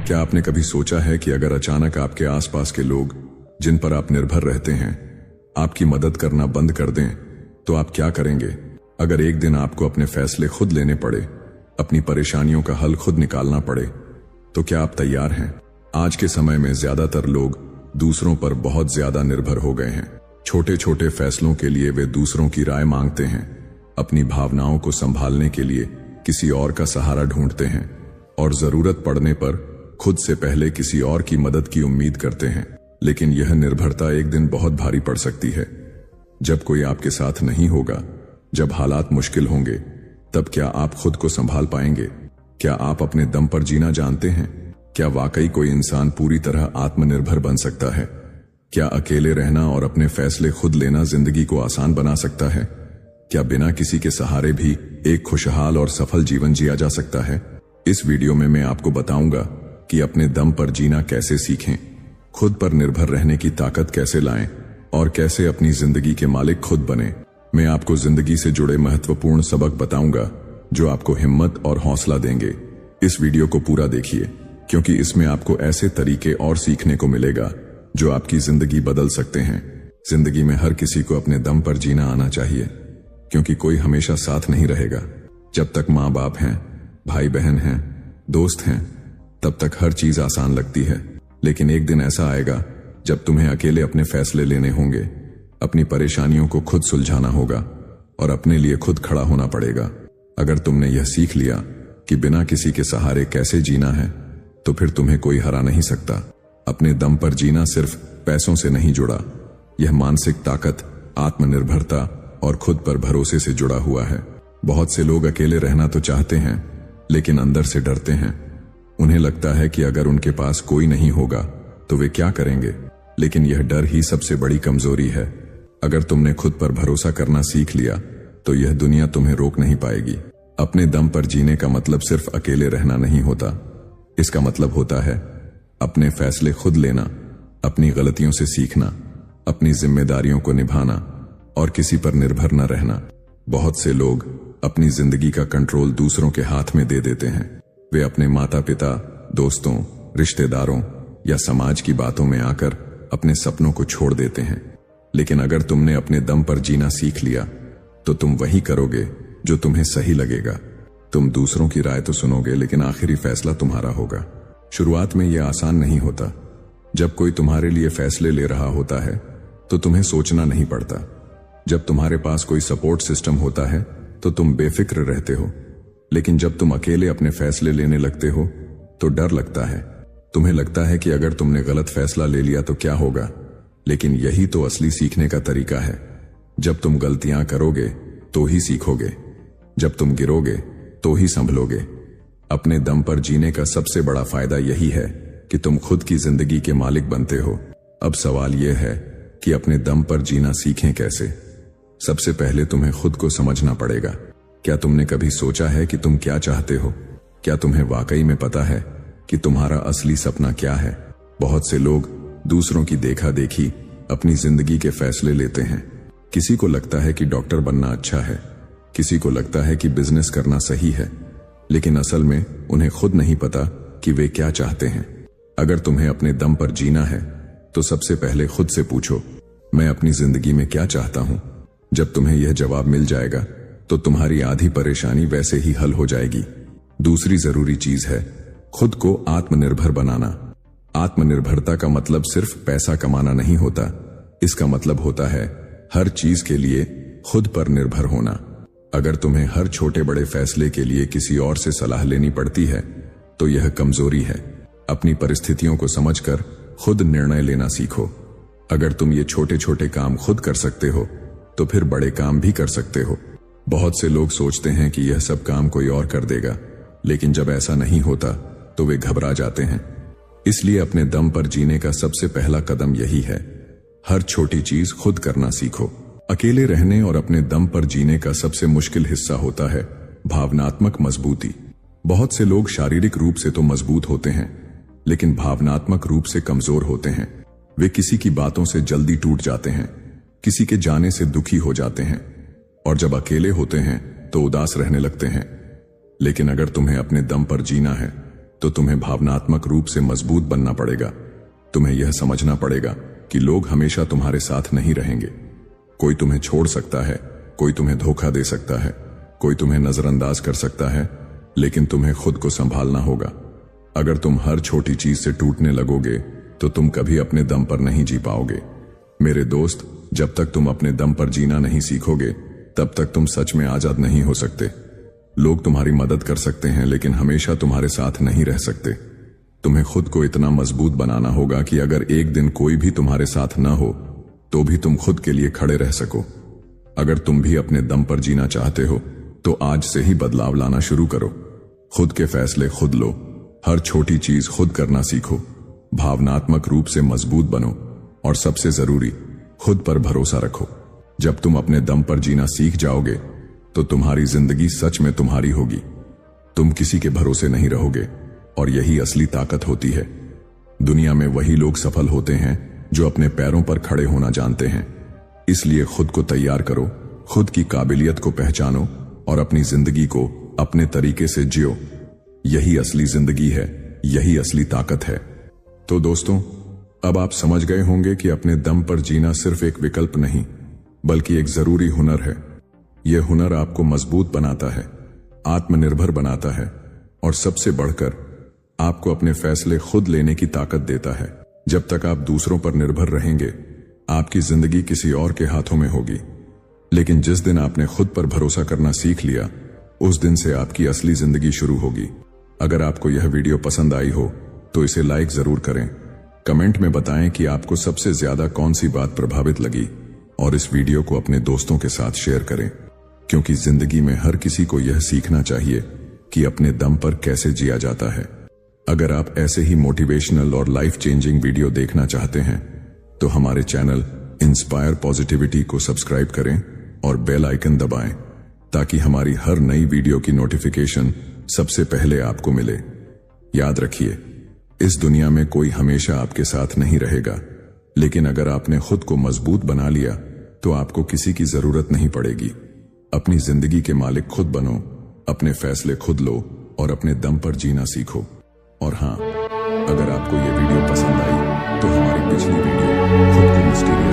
क्या आपने कभी सोचा है कि अगर अचानक आपके आसपास के लोग जिन पर आप निर्भर रहते हैं आपकी मदद करना बंद कर दें तो आप क्या करेंगे? अगर एक दिन आपको अपने फैसले खुद लेने पड़े, अपनी परेशानियों का हल खुद निकालना पड़े, तो क्या आप तैयार हैं? आज के समय में ज्यादातर लोग दूसरों पर बहुत ज्यादा निर्भर हो गए हैं। छोटे छोटे फैसलों के लिए वे दूसरों की राय मांगते हैं, अपनी भावनाओं को संभालने के लिए किसी और का सहारा ढूंढते हैं और जरूरत पड़ने पर खुद से पहले किसी और की मदद की उम्मीद करते हैं। लेकिन यह निर्भरता एक दिन बहुत भारी पड़ सकती है। जब कोई आपके साथ नहीं होगा, जब हालात मुश्किल होंगे, तब क्या आप खुद को संभाल पाएंगे? क्या आप अपने दम पर जीना जानते हैं? क्या वाकई कोई इंसान पूरी तरह आत्मनिर्भर बन सकता है? क्या अकेले रहना और अपने फैसले खुद लेना जिंदगी को आसान बना सकता है? क्या बिना किसी के सहारे भी एक खुशहाल और सफल जीवन जिया जा सकता है? इस वीडियो में मैं आपको बताऊंगा कि अपने दम पर जीना कैसे सीखें, खुद पर निर्भर रहने की ताकत कैसे लाएं और कैसे अपनी जिंदगी के मालिक खुद बने। मैं आपको जिंदगी से जुड़े महत्वपूर्ण सबक बताऊंगा जो आपको हिम्मत और हौसला देंगे। इस वीडियो को पूरा देखिए क्योंकि इसमें आपको ऐसे तरीके और सीखने को मिलेगा जो आपकी जिंदगी बदल सकते हैं। जिंदगी में हर किसी को अपने दम पर जीना आना चाहिए क्योंकि कोई हमेशा साथ नहीं रहेगा। जब तक माँ बाप हैं, भाई बहन हैं, दोस्त हैं, तब तक हर चीज आसान लगती है। लेकिन एक दिन ऐसा आएगा जब तुम्हें अकेले अपने फैसले लेने होंगे, अपनी परेशानियों को खुद सुलझाना होगा और अपने लिए खुद खड़ा होना पड़ेगा। अगर तुमने यह सीख लिया कि बिना किसी के सहारे कैसे जीना है, तो फिर तुम्हें कोई हरा नहीं सकता। अपने दम पर जीना सिर्फ पैसों से नहीं जुड़ा, यह मानसिक ताकत, आत्मनिर्भरता और खुद पर भरोसे से जुड़ा हुआ है। बहुत से लोग अकेले रहना तो चाहते हैं लेकिन अंदर से डरते हैं। उन्हें लगता है कि अगर उनके पास कोई नहीं होगा तो वे क्या करेंगे। लेकिन यह डर ही सबसे बड़ी कमजोरी है। अगर तुमने खुद पर भरोसा करना सीख लिया तो यह दुनिया तुम्हें रोक नहीं पाएगी। अपने दम पर जीने का मतलब सिर्फ अकेले रहना नहीं होता। इसका मतलब होता है अपने फैसले खुद लेना, अपनी गलतियों से सीखना, अपनी जिम्मेदारियों को निभाना और किसी पर निर्भर न रहना। बहुत से लोग अपनी जिंदगी का कंट्रोल दूसरों के हाथ में दे देते हैं। वे अपने माता पिता, दोस्तों, रिश्तेदारों या समाज की बातों में आकर अपने सपनों को छोड़ देते हैं। लेकिन अगर तुमने अपने दम पर जीना सीख लिया तो तुम वही करोगे जो तुम्हें सही लगेगा। तुम दूसरों की राय तो सुनोगे लेकिन आखिरी फैसला तुम्हारा होगा। शुरुआत में यह आसान नहीं होता। जब कोई तुम्हारे लिए फैसले ले रहा होता है तो तुम्हें सोचना नहीं पड़ता। जब तुम्हारे पास कोई सपोर्ट सिस्टम होता है तो तुम बेफिक्र रहते हो। लेकिन जब तुम अकेले अपने फैसले लेने लगते हो तो डर लगता है। तुम्हें लगता है कि अगर तुमने गलत फैसला ले लिया तो क्या होगा। लेकिन यही तो असली सीखने का तरीका है। जब तुम गलतियां करोगे तो ही सीखोगे, जब तुम गिरोगे तो ही संभलोगे। अपने दम पर जीने का सबसे बड़ा फायदा यही है कि तुम खुद की जिंदगी के मालिक बनते हो। अब सवाल यह है कि अपने दम पर जीना सीखें कैसे। सबसे पहले तुम्हें खुद को समझना पड़ेगा। क्या तुमने कभी सोचा है कि तुम क्या चाहते हो? क्या तुम्हें वाकई में पता है कि तुम्हारा असली सपना क्या है? बहुत से लोग दूसरों की देखा देखी अपनी जिंदगी के फैसले लेते हैं। किसी को लगता है कि डॉक्टर बनना अच्छा है, किसी को लगता है कि बिजनेस करना सही है, लेकिन असल में उन्हें खुद नहीं पता कि वे क्या चाहते हैं। अगर तुम्हें अपने दम पर जीना है तो सबसे पहले खुद से पूछो, मैं अपनी जिंदगी में क्या चाहता हूं? जब तुम्हें यह जवाब मिल जाएगा तो तुम्हारी आधी परेशानी वैसे ही हल हो जाएगी। दूसरी जरूरी चीज है खुद को आत्मनिर्भर बनाना। आत्मनिर्भरता का मतलब सिर्फ पैसा कमाना नहीं होता। इसका मतलब होता है हर चीज के लिए खुद पर निर्भर होना। अगर तुम्हें हर छोटे बड़े फैसले के लिए किसी और से सलाह लेनी पड़ती है तो यह कमजोरी है। अपनी परिस्थितियों को समझकर खुद निर्णय लेना सीखो। अगर तुम ये छोटे छोटे काम खुद कर सकते हो तो फिर बड़े काम भी कर सकते हो। बहुत से लोग सोचते हैं कि यह सब काम कोई और कर देगा, लेकिन जब ऐसा नहीं होता तो वे घबरा जाते हैं। इसलिए अपने दम पर जीने का सबसे पहला कदम यही है, हर छोटी चीज खुद करना सीखो। अकेले रहने और अपने दम पर जीने का सबसे मुश्किल हिस्सा होता है भावनात्मक मजबूती। बहुत से लोग शारीरिक रूप से तो मजबूत होते हैं लेकिन भावनात्मक रूप से कमजोर होते हैं। वे किसी की बातों से जल्दी टूट जाते हैं, किसी के जाने से दुखी हो जाते हैं और जब अकेले होते हैं तो उदास रहने लगते हैं। लेकिन अगर तुम्हें अपने दम पर जीना है तो तुम्हें भावनात्मक रूप से मजबूत बनना पड़ेगा। तुम्हें यह समझना पड़ेगा कि लोग हमेशा तुम्हारे साथ नहीं रहेंगे। कोई तुम्हें छोड़ सकता है, कोई तुम्हें धोखा दे सकता है, कोई तुम्हें नजरअंदाज कर सकता है, लेकिन तुम्हें खुद को संभालना होगा। अगर तुम हर छोटी चीज से टूटने लगोगे तो तुम कभी अपने दम पर नहीं जी पाओगे। मेरे दोस्त, जब तक तुम अपने दम पर जीना नहीं सीखोगे तब तक तुम सच में आजाद नहीं हो सकते। लोग तुम्हारी मदद कर सकते हैं लेकिन हमेशा तुम्हारे साथ नहीं रह सकते। तुम्हें खुद को इतना मजबूत बनाना होगा कि अगर एक दिन कोई भी तुम्हारे साथ न हो तो भी तुम खुद के लिए खड़े रह सको। अगर तुम भी अपने दम पर जीना चाहते हो तो आज से ही बदलाव लाना शुरू करो। खुद के फैसले खुद लो, हर छोटी चीज खुद करना सीखो, भावनात्मक रूप से मजबूत बनो और सबसे जरूरी, खुद पर भरोसा रखो। जब तुम अपने दम पर जीना सीख जाओगे तो तुम्हारी जिंदगी सच में तुम्हारी होगी। तुम किसी के भरोसे नहीं रहोगे और यही असली ताकत होती है। दुनिया में वही लोग सफल होते हैं जो अपने पैरों पर खड़े होना जानते हैं। इसलिए खुद को तैयार करो, खुद की काबिलियत को पहचानो और अपनी जिंदगी को अपने तरीके से जियो। यही असली जिंदगी है, यही असली ताकत है। तो दोस्तों, अब आप समझ गए होंगे कि अपने दम पर जीना सिर्फ एक विकल्प नहीं बल्कि एक जरूरी हुनर है। यह हुनर आपको मजबूत बनाता है, आत्मनिर्भर बनाता है और सबसे बढ़कर आपको अपने फैसले खुद लेने की ताकत देता है। जब तक आप दूसरों पर निर्भर रहेंगे, आपकी जिंदगी किसी और के हाथों में होगी। लेकिन जिस दिन आपने खुद पर भरोसा करना सीख लिया, उस दिन से आपकी असली जिंदगी शुरू होगी। अगर आपको यह वीडियो पसंद आई हो तो इसे लाइक जरूर करें। कमेंट में बताएं कि आपको सबसे ज्यादा कौन सी बात प्रभावित लगी और इस वीडियो को अपने दोस्तों के साथ शेयर करें, क्योंकि जिंदगी में हर किसी को यह सीखना चाहिए कि अपने दम पर कैसे जिया जाता है। अगर आप ऐसे ही मोटिवेशनल और लाइफ चेंजिंग वीडियो देखना चाहते हैं तो हमारे चैनल इंस्पायर पॉजिटिविटी को सब्सक्राइब करें और बेल आइकन दबाएं ताकि हमारी हर नई वीडियो की नोटिफिकेशन सबसे पहले आपको मिले। याद रखिए, इस दुनिया में कोई हमेशा आपके साथ नहीं रहेगा, लेकिन अगर आपने खुद को मजबूत बना लिया तो आपको किसी की जरूरत नहीं पड़ेगी। अपनी जिंदगी के मालिक खुद बनो, अपने फैसले खुद लो और अपने दम पर जीना सीखो। और हाँ, अगर आपको ये वीडियो पसंद आई तो हमारी पिछली वीडियो खुद को मिस्टीरियस